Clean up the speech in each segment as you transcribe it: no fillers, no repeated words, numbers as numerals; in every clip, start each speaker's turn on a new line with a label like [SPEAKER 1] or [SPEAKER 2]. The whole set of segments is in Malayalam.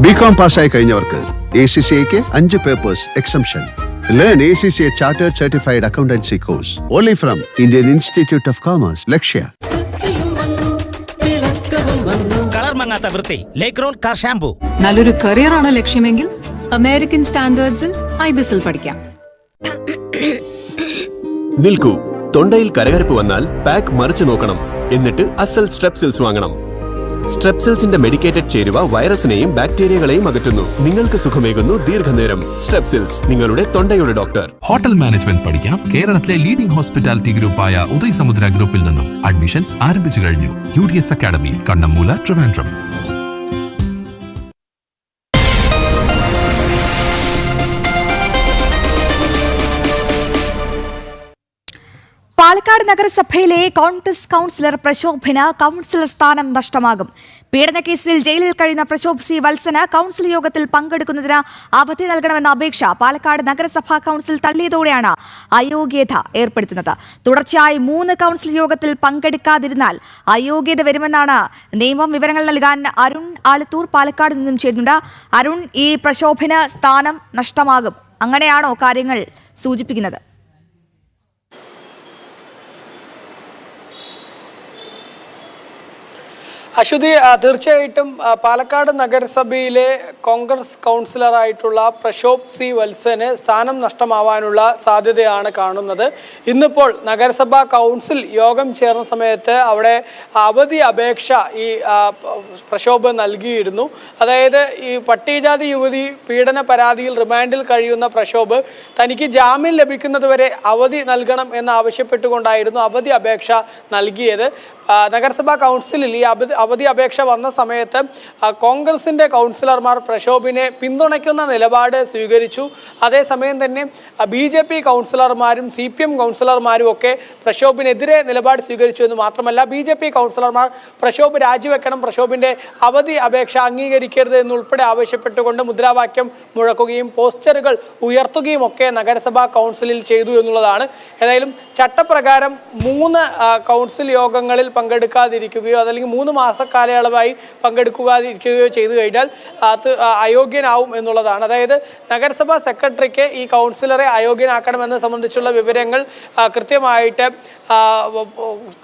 [SPEAKER 1] BCom പാസ്സായി കഴിഞ്ഞവർക്ക് ACCAക്ക് 5 papers exemption. Learn ACCA Chartered Certified Accountancy course only from Indian Institute of Commerce, Lakshya.
[SPEAKER 2] Colour മങ്ങാത്ത വൃത്തി ലേക്ക് റോൾ കാർ ഷാംപൂ.
[SPEAKER 3] നല്ലൊരു കരിയർ ആണ് ലക്ഷ്യമെങ്കിൽ അമേരിക്കൻ സ്റ്റാൻഡേർഡ്സിൽ IBISൽ പഠിക്കാം.
[SPEAKER 4] നിൽക്കൂ, തൊണ്ടയിൽ കരകരപ്പ് വന്നാൽ പാക്ക് മറിച്ചു നോക്കണം. എന്നിട്ട് അസൽ സ്ട്രെപ്സിൽസ് വാങ്ങണം. സ്ട്രെപ്സിൽസിന്റെ മെഡിക്കേറ്റഡ് ചേരുവ വൈറസിനെയും ബാക്ടീരിയകളെയും അകറ്റുന്നു. നിങ്ങൾക്ക് സുഖമേകുന്നു ദീർഘനേരം. സ്ട്രെപ്സിൽസ്, നിങ്ങളുടെ തൊണ്ടയുടെ ഡോക്ടർ.
[SPEAKER 5] ഹോട്ടൽ മാനേജ്മെന്റ് പഠിക്കണം കേരളത്തിലെ ലീഡിംഗ് ഹോസ്പിറ്റാലിറ്റി ഗ്രൂപ്പായ ഉദയ് സമുദ്ര ഗ്രൂപ്പിൽ നിന്നും അഡ്മിഷൻസ് ആരംഭിച്ചു കഴിഞ്ഞു. UDS academy, Kannammoola, Trivandrum.
[SPEAKER 6] പാലക്കാട് നഗരസഭയിലെ കോൺഗ്രസ് കൗൺസിലർ പ്രശോഭിന് കൗൺസിലർ സ്ഥാനം നഷ്ടമാകും. പീഡനക്കേസിൽ ജയിലിൽ കഴിയുന്ന പ്രശോഭ് C. വത്സന് കൗൺസിൽ യോഗത്തിൽ പങ്കെടുക്കുന്നതിന് അവധി നൽകണമെന്ന അപേക്ഷ പാലക്കാട് നഗരസഭാ കൗൺസിൽ തള്ളിയതോടെയാണ് അയോഗ്യത ഏർപ്പെടുത്തുന്നത്. തുടർച്ചയായി 3 കൗൺസിൽ യോഗത്തിൽ പങ്കെടുക്കാതിരുന്നാൽ അയോഗ്യത വരുമെന്നാണ് നിയമം. വിവരങ്ങൾ നൽകാൻ അരുൺ ആലത്തൂർ പാലക്കാട് നിന്നും ചേരുന്നുണ്ട്. അരുൺ, ഈ പ്രശോഭിന് സ്ഥാനം നഷ്ടമാകും, അങ്ങനെയാണോ കാര്യങ്ങൾ സൂചിപ്പിക്കുന്നത്?
[SPEAKER 7] അശ്വതി, തീർച്ചയായിട്ടും പാലക്കാട് നഗരസഭയിലെ കോൺഗ്രസ് കൗൺസിലറായിട്ടുള്ള പ്രശോഭ് C. വത്സന് സ്ഥാനം നഷ്ടമാവാനുള്ള സാധ്യതയാണ് കാണുന്നത്. ഇന്നിപ്പോൾ നഗരസഭാ കൗൺസിൽ യോഗം ചേർന്ന സമയത്ത് അവിടെ അവധി അപേക്ഷ ഈ പ്രശോഭ് നൽകിയിരുന്നു. അതായത് ഈ പട്ടികജാതി യുവതി പീഡന പരാതിയിൽ റിമാൻഡിൽ കഴിയുന്ന പ്രശോഭ് തനിക്ക് ജാമ്യം ലഭിക്കുന്നതുവരെ അവധി നൽകണം എന്നാവശ്യപ്പെട്ടുകൊണ്ടായിരുന്നു അവധി അപേക്ഷ നൽകിയത്. നഗരസഭാ കൗൺസിലിൽ ഈ അവധി അപേക്ഷ വന്ന സമയത്ത് കോൺഗ്രസിൻ്റെ കൗൺസിലർമാർ പ്രശോഭിനെ പിന്തുണയ്ക്കുന്ന നിലപാട് സ്വീകരിച്ചു. അതേസമയം തന്നെ BJP കൗൺസിലർമാരും CPM കൗൺസിലർമാരും ഒക്കെ പ്രശോഭിനെതിരെ നിലപാട് സ്വീകരിച്ചു എന്ന് മാത്രമല്ല, BJP കൗൺസിലർമാർ പ്രശോഭ് രാജിവെക്കണം, പ്രശോഭിൻ്റെ അവധി അപേക്ഷ അംഗീകരിക്കരുത് എന്നുൾപ്പെടെ ആവശ്യപ്പെട്ടുകൊണ്ട് മുദ്രാവാക്യം മുഴക്കുകയും പോസ്റ്ററുകൾ ഉയർത്തുകയും ഒക്കെ നഗരസഭാ കൗൺസിലിൽ ചെയ്തു എന്നുള്ളതാണ്. ഏതായാലും ചട്ടപ്രകാരം 3 കൗൺസിൽ യോഗങ്ങളിൽ പങ്കെടുക്കാതിരിക്കുകയോ അതല്ലെങ്കിൽ 3 മാസ കാലയളവായി പങ്കെടുക്കാതിരിക്കുകയോ ചെയ്തു കഴിഞ്ഞാൽ അത് അയോഗ്യനാവും എന്നുള്ളതാണ്. അതായത് നഗരസഭാ സെക്രട്ടറിക്ക് ഈ കൗൺസിലറെ അയോഗ്യനാക്കണമെന്നത് സംബന്ധിച്ചുള്ള വിവരങ്ങൾ കൃത്യമായിട്ട്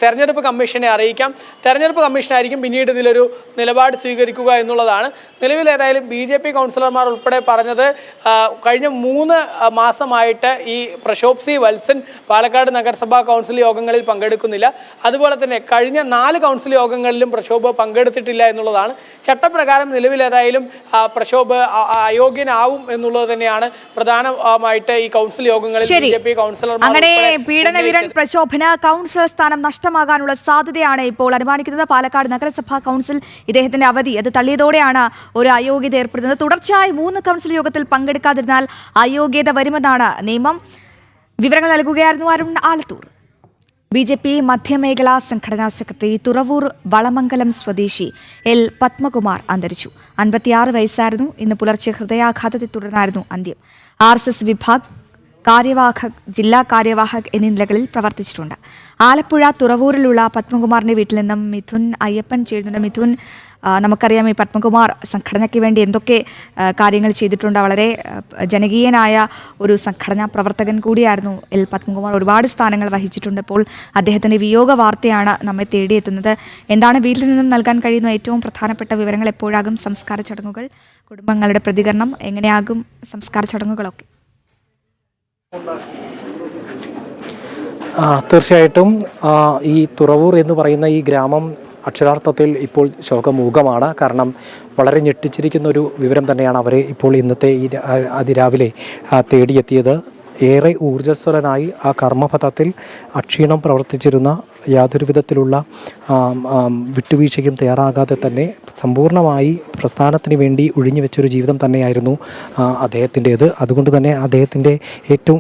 [SPEAKER 7] തെരഞ്ഞെടുപ്പ് കമ്മീഷനെ അറിയിക്കാം. തെരഞ്ഞെടുപ്പ് കമ്മീഷനായിരിക്കും പിന്നീട് ഇതിലൊരു നിലപാട് സ്വീകരിക്കുക എന്നുള്ളതാണ്. നിലവിൽ ഏതായാലും BJP കൗൺസിലർമാർ ഉൾപ്പെടെ പറഞ്ഞത് കഴിഞ്ഞ 3 മാസമായിട്ട് ഈ പ്രശോഭ് C. വത്സൻ പാലക്കാട് നഗരസഭാ കൗൺസിൽ യോഗങ്ങളിൽ പങ്കെടുക്കുന്നില്ല. അതുപോലെ തന്നെ കഴിഞ്ഞ 4 കൗൺസിൽ യോഗങ്ങളിലും പ്രശോഭ് പങ്കെടുത്തിട്ടില്ല എന്നുള്ളതാണ്. ചട്ടപ്രകാരം നിലവിൽ ഏതായാലും പ്രശോഭ് അയോഗ്യനാവും എന്നുള്ളത് തന്നെയാണ് പ്രധാനമായിട്ട് ഈ കൗൺസിൽ യോഗങ്ങളിൽ BJP കൗൺസിലർമാർ.
[SPEAKER 6] അങ്ങനെ പീഡനവീരൻ പ്രശോഭന് കൗൺസിലർ സ്ഥാനം നഷ്ടമാകാനുള്ള സാധ്യതയാണ് ഇപ്പോൾ അനുമാനിക്കുന്നത്. പാലക്കാട് നഗരസഭാ കൗൺസിൽ ഇദ്ദേഹത്തിന്റെ അവധി അത് തള്ളിയതോടെയാണ് ഒരു അയോഗ്യത ഏർപ്പെടുന്നത്. തുടർച്ചയായി 3 കൗൺസിൽ യോഗത്തിൽ പങ്കെടുക്കാതിരുന്നാൽ അയോഗ്യത വരുമെന്നാണ് നിയമം. വിവരങ്ങൾ നൽകുകയായിരുന്നു അരുൺ ആലത്തൂർ. BJP മധ്യമേഖലാ സംഘടനാ സെക്രട്ടറി തുറവൂർ വളമംഗലം സ്വദേശി L. പത്മകുമാർ അന്തരിച്ചു. 56 വയസ്സായിരുന്നു. ഇന്ന് പുലർച്ചെ ഹൃദയാഘാതത്തെ തുടർന്നായിരുന്നു അന്ത്യം. RSS വിഭാഗ് കാര്യവാഹക്, ജില്ലാ കാര്യവാഹക് എന്നീ നിലകളിൽ പ്രവർത്തിച്ചിട്ടുണ്ട്. ആലപ്പുഴ തുറവൂരിലുള്ള പത്മകുമാറിന്റെ വീട്ടിൽ നിന്നും മിഥുൻ അയ്യപ്പൻ ചേരുന്നുണ്ട്. മിഥുൻ, നമുക്കറിയാം ഈ പത്മകുമാർ സംഘടനയ്ക്ക് വേണ്ടി എന്തൊക്കെ കാര്യങ്ങൾ ചെയ്തിട്ടുണ്ട്. വളരെ ജനകീയനായ ഒരു സംഘടനാ പ്രവർത്തകൻ കൂടിയായിരുന്നു L. പത്മകുമാർ. ഒരുപാട് സ്ഥാനങ്ങൾ വഹിച്ചിട്ടുണ്ട്. ഇപ്പോൾ അദ്ദേഹത്തിൻ്റെ വിയോഗ വാർത്തയാണ് നമ്മെ തേടിയെത്തുന്നത്. എന്താണ് വീട്ടിൽ നിന്നും നൽകാൻ കഴിയുന്ന ഏറ്റവും പ്രധാനപ്പെട്ട വിവരങ്ങൾ? എപ്പോഴാകും സംസ്കാര ചടങ്ങുകൾ? കുടുംബങ്ങളുടെ പ്രതികരണം എങ്ങനെയാകും? സംസ്കാര ചടങ്ങുകളൊക്കെ
[SPEAKER 8] തീർച്ചയായിട്ടും ഈ തുറവൂർ എന്ന് പറയുന്ന ഈ ഗ്രാമം അക്ഷരാർത്ഥത്തിൽ ഇപ്പോൾ ശോകമൂകമാണ്. കാരണം വളരെ ഞെട്ടിച്ചിരിക്കുന്ന ഒരു വിവരം തന്നെയാണ് അവരെ ഇപ്പോൾ ഇന്നത്തെ ഈ അതിരാവിലെ തേടിയെത്തിയത്. ഏറെ ഊർജ്ജസ്വലനായി ആ കർമ്മപഥത്തിൽ അക്ഷീണം പ്രവർത്തിച്ചിരുന്ന, യാതൊരു വിധത്തിലുള്ള വിട്ടുവീഴ്ചയ്ക്കും തയ്യാറാകാതെ തന്നെ സമ്പൂർണ്ണമായി പ്രസ്ഥാനത്തിന് വേണ്ടി ഒഴിഞ്ഞു വെച്ചൊരു ജീവിതം തന്നെയായിരുന്നു അദ്ദേഹത്തിൻ്റേത്. അതുകൊണ്ട് തന്നെ അദ്ദേഹത്തിൻ്റെ ഏറ്റവും